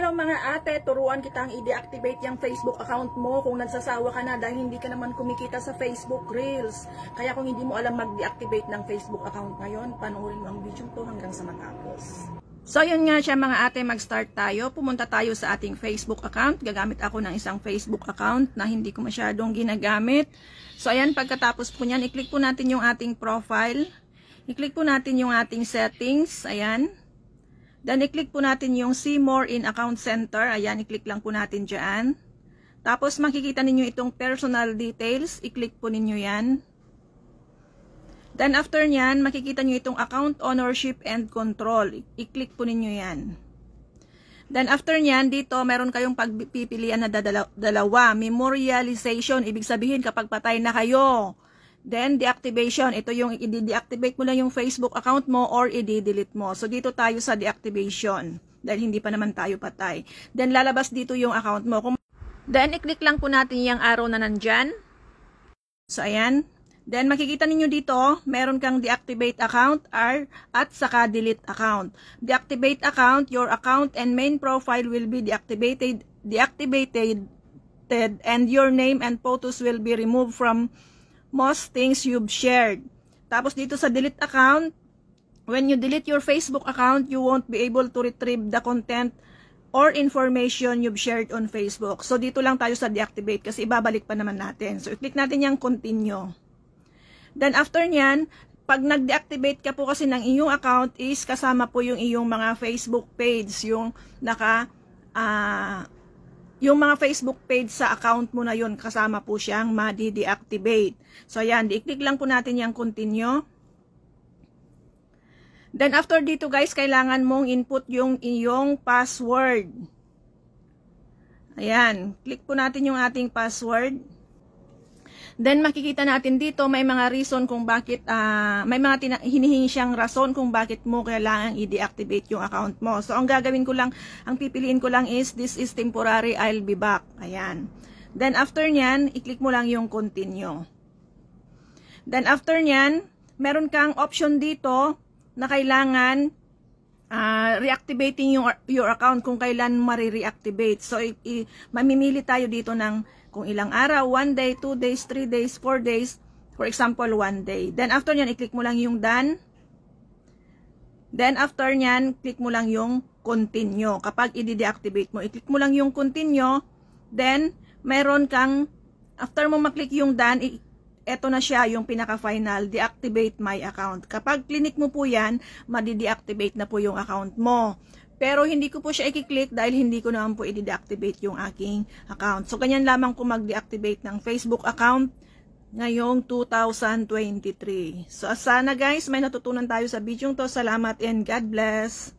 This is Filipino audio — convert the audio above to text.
Hello mga ate, turuan kitang i-deactivate yung Facebook account mo kung nagsasawa ka na dahil hindi ka naman kumikita sa Facebook Reels. Kaya kung hindi mo alam mag-deactivate ng Facebook account ngayon, panoorin mo ang video to hanggang sa matapos. So yun nga siya mga ate, mag-start tayo. Pumunta tayo sa ating Facebook account. Gagamit ako ng isang Facebook account na hindi ko masyadong ginagamit. So ayan, pagkatapos po niyan, i-click po natin yung ating profile. I-click po natin yung ating settings. Ayan. Then, i-click po natin yung See More in Account Center. Ayan, i-click lang po natin dyan. Tapos, makikita ninyo itong Personal Details. I-click po ninyo yan. Then, after nyan, makikita nyo itong Account Ownership and Control. I-click po ninyo yan. Then, after nyan, dito, meron kayong pagpipilian na dalawa. Memorialization. Ibig sabihin, kapag patay na kayo. Then, deactivation. Ito yung i-deactivate mo lang yung Facebook account mo or i-delete mo. So, dito tayo sa deactivation. Dahil hindi pa naman tayo patay. Then, lalabas dito yung account mo. Then, i-click lang po natin yung arrow na nandyan. So, ayan. Then, makikita ninyo dito, meron kang deactivate account at saka delete account. Deactivate account, your account and main profile will be deactivated and your name and photos will be removed from most things you've shared. Tapos dito sa delete account, when you delete your Facebook account, you won't be able to retrieve the content or information you've shared on Facebook. So dito lang tayo sa deactivate kasi ibabalik pa naman natin. So i-click natin yung continue. Then after nyan, pag nag-deactivate ka po kasi ng iyong account is kasama po yung iyong mga Facebook page, yung yung mga Facebook page sa account mo na yun, kasama po siyang ma-deactivate. So, ayan, i-click lang po natin yung continue. Then, after dito guys, kailangan mong input yung iyong password. Ayan, click po natin yung ating password. Then, makikita natin dito, may mga reason kung bakit, may mga hinihingi siyang rason kung bakit mo kailangan i-deactivate yung account mo. So, ang gagawin ko lang, ang pipiliin ko lang is, this is temporary, I'll be back. Ayan. Then, after nyan, i-click mo lang yung continue. Then, after nyan, meron kang option dito na kailangan reactivating your account kung kailan marireactivate. So, mamimili tayo dito ng kung ilang araw, 1 day, 2 days, 3 days, 4 days, for example, 1 day. Then, after nyan, i-click mo lang yung done. Then, after nyan, click mo lang yung continue. Kapag i-deactivate mo, i-click mo lang yung continue. Then, meron kang, after mo maklik yung done, eto na siya, yung pinaka-final, deactivate my account. Kapag click mo po yan, madi-deactivate na po yung account mo. Pero hindi ko po siya i-click dahil hindi ko naman po i-deactivate yung aking account. So, ganyan lamang ko mag-deactivate ng Facebook account ngayong 2023. So, sana guys, may natutunan tayo sa video to. Salamat and God bless!